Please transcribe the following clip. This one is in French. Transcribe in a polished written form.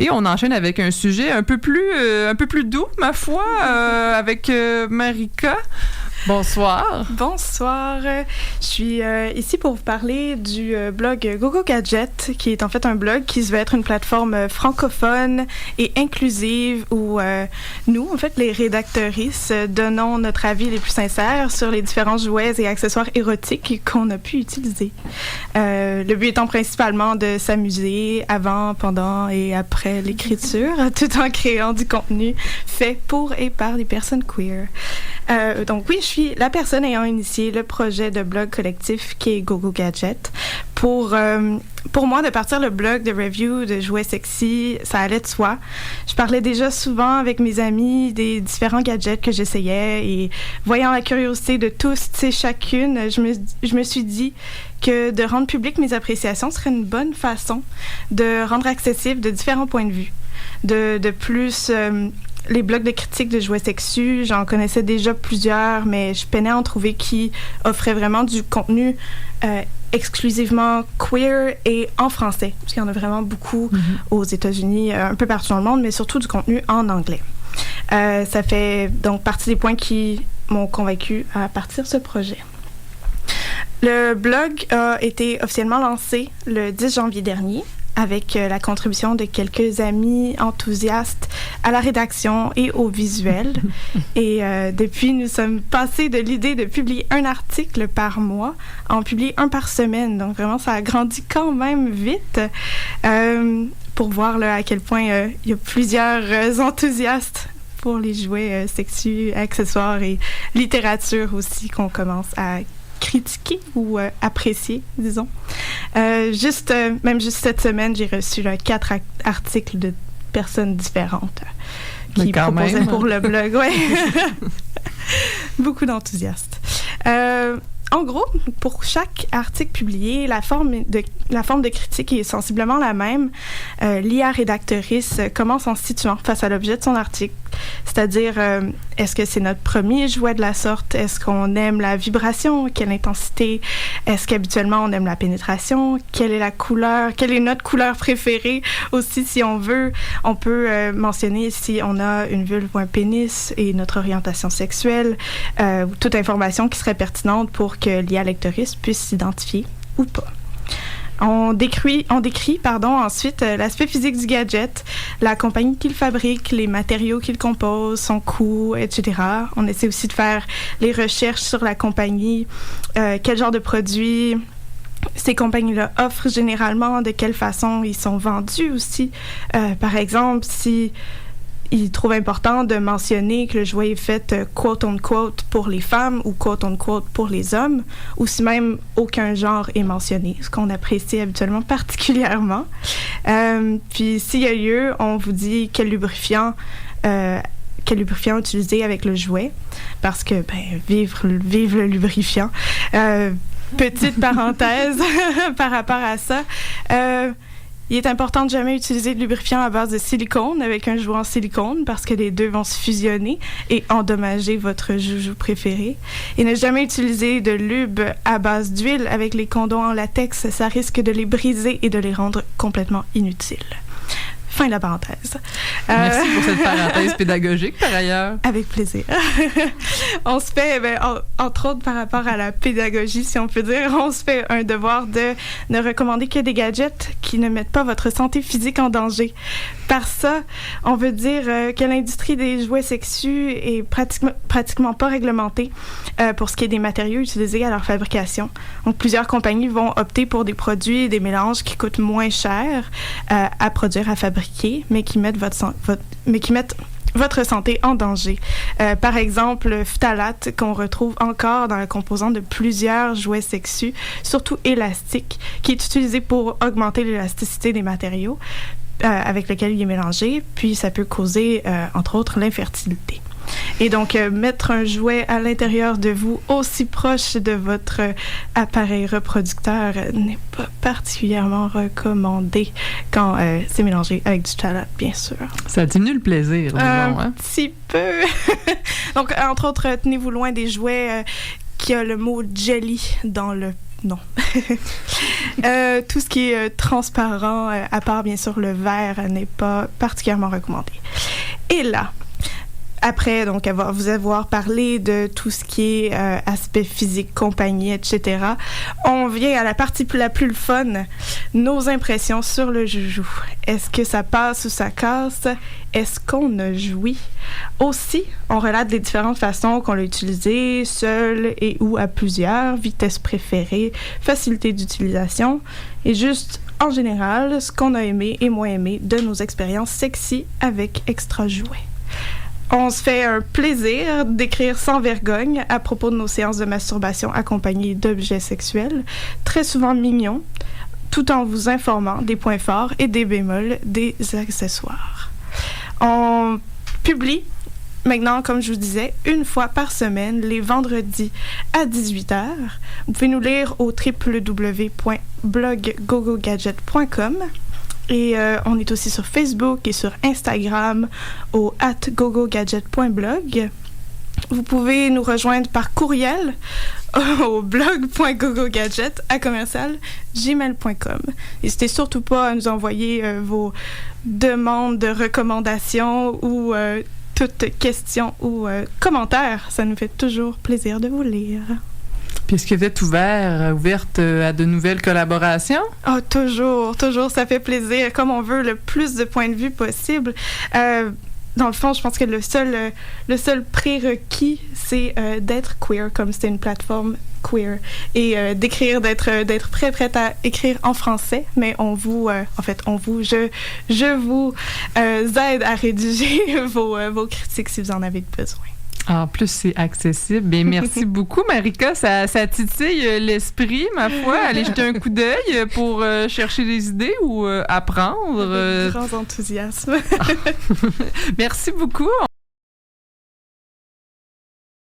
Et on enchaîne avec un sujet un peu plus doux, ma foi, avec Marika. Bonsoir. Bonsoir. Je suis ici pour vous parler du blog Gogo Gadget, qui est en fait un blog qui se veut être une plateforme francophone et inclusive où nous, en fait, les rédactrices, donnons notre avis les plus sincères sur les différents jouets et accessoires érotiques qu'on a pu utiliser. Le but étant principalement de s'amuser avant, pendant et après l'écriture, tout en créant du contenu fait pour et par les personnes queer. Donc oui, je suis la personne ayant initié le projet de blog collectif qui est Gogo Gadget. Pour moi, de partir le blog de review de jouets sexy, ça allait de soi. Je parlais déjà souvent avec mes amis des différents gadgets que j'essayais et voyant la curiosité de tous, tu sais, chacune, je me suis dit que de rendre public mes appréciations serait une bonne façon de rendre accessible de différents points de vue. De plus... les blogs de critique de jouets sexus, j'en connaissais déjà plusieurs, mais je peinais à en trouver qui offraient vraiment du contenu exclusivement queer et en français, parce qu'il y en a vraiment beaucoup aux États-Unis, un peu partout dans le monde, mais surtout du contenu en anglais. Ça fait donc partie des points qui m'ont convaincue à partir de ce projet. Le blog a été officiellement lancé le 10 janvier dernier, avec la contribution de quelques amis enthousiastes à la rédaction et au visuel. Et depuis, nous sommes passés de l'idée de publier un article par mois à en publier un par semaine. Donc vraiment, ça a grandi quand même vite pour voir là, à quel point il y a plusieurs enthousiastes pour les jouets sexus, accessoires et littérature aussi qu'on commence à critiquer ou apprécier, disons. Même juste cette semaine, j'ai reçu 4 articles de personnes différentes qui proposaient pour le blog. Ouais. Beaucoup d'enthousiastes. En gros, pour chaque article publié, la forme de critique est sensiblement la même. L'IA rédactrice commence en se situant face à l'objet de son article, c'est-à-dire est-ce que c'est notre premier jouet de la sorte? Est-ce qu'on aime la vibration? Quelle intensité? Est-ce qu'habituellement on aime la pénétration? Quelle est la couleur? Quelle est notre couleur préférée? Aussi, si on veut, on peut mentionner si on a une vulve ou un pénis et notre orientation sexuelle, ou toute information qui serait pertinente pour que l'IA lectrice puisse s'identifier ou pas. On décrit ensuite l'aspect physique du gadget, la compagnie qui le fabrique, les matériaux qui le composent, son coût, etc. On essaie aussi de faire les recherches sur la compagnie, quel genre de produits ces compagnies-là offrent généralement, de quelle façon ils sont vendus aussi. Par exemple, si il trouve important de mentionner que le jouet est fait quote-unquote pour les femmes ou quote-unquote pour les hommes, ou si même aucun genre est mentionné, ce qu'on apprécie habituellement particulièrement. Puis s'il y a lieu, on vous dit quel lubrifiant utiliser avec le jouet, parce que, vive le lubrifiant. Petite parenthèse par rapport à ça. Il est important de jamais utiliser de lubrifiant à base de silicone avec un jouet en silicone parce que les deux vont se fusionner et endommager votre joujou préféré. Et ne jamais utiliser de lube à base d'huile avec les condoms en latex, ça risque de les briser et de les rendre complètement inutiles. Fin de la parenthèse. Merci pour cette parenthèse pédagogique, par ailleurs. Avec plaisir. On se fait, entre autres par rapport à la pédagogie, si on peut dire, on se fait un devoir de ne recommander que des gadgets qui ne mettent pas votre santé physique en danger. Par ça, on veut dire que l'industrie des jouets sexus est pratiquement pas réglementée pour ce qui est des matériaux utilisés à leur fabrication. Donc, plusieurs compagnies vont opter pour des produits et des mélanges qui coûtent moins cher à produire, à fabriquer, mais qui mettent votre santé en danger. Par exemple, le phtalate qu'on retrouve encore dans la composante de plusieurs jouets sexus, surtout élastiques, qui est utilisé pour augmenter l'élasticité des matériaux avec lesquels il est mélangé, puis ça peut causer, entre autres, l'infertilité. Et donc, mettre un jouet à l'intérieur de vous aussi proche de votre appareil reproducteur n'est pas particulièrement recommandé quand c'est mélangé avec du phtalate, bien sûr. Ça diminue le plaisir, disons, Un petit peu. Donc, entre autres, tenez-vous loin des jouets qui a le mot jelly dans le non. Tout ce qui est transparent, à part bien sûr le vert, n'est pas particulièrement recommandé. Et là, après donc vous avoir parlé de tout ce qui est aspect physique, compagnie, etc., on vient à la partie la plus fun, nos impressions sur le joujou. Est-ce que ça passe ou ça casse? Est-ce qu'on a joui? Aussi, on relate les différentes façons qu'on l'a utilisé, seul et ou à plusieurs, vitesse préférée, facilité d'utilisation, et juste en général, ce qu'on a aimé et moins aimé de nos expériences sexy avec Extra Jouet. On se fait un plaisir d'écrire sans vergogne à propos de nos séances de masturbation accompagnées d'objets sexuels, très souvent mignons, tout en vous informant des points forts et des bémols des accessoires. On publie maintenant, comme je vous disais, une fois par semaine, les vendredis à 18h. Vous pouvez nous lire au www.bloggogogadget.com. Et on est aussi sur Facebook et sur Instagram au @gogogadget.blog. Vous pouvez nous rejoindre par courriel au blog.gogogadget@gmail.com. N'hésitez surtout pas à nous envoyer vos demandes de recommandations ou toute question ou commentaire. Ça nous fait toujours plaisir de vous lire. Puis est-ce que vous êtes ouverte à de nouvelles collaborations? Oh, toujours, ça fait plaisir. Comme on veut le plus de points de vue possible. Dans le fond, je pense que le seul prérequis, c'est d'être queer, comme c'était une plateforme queer, et d'être prête à écrire en français. Mais je vous aide à rédiger vos critiques si vous en avez besoin. En plus, c'est accessible. Bien, merci beaucoup, Marika. Ça titille l'esprit, ma foi. Allez jeter un coup d'œil pour chercher des idées ou apprendre. Avec grand enthousiasme. Merci beaucoup.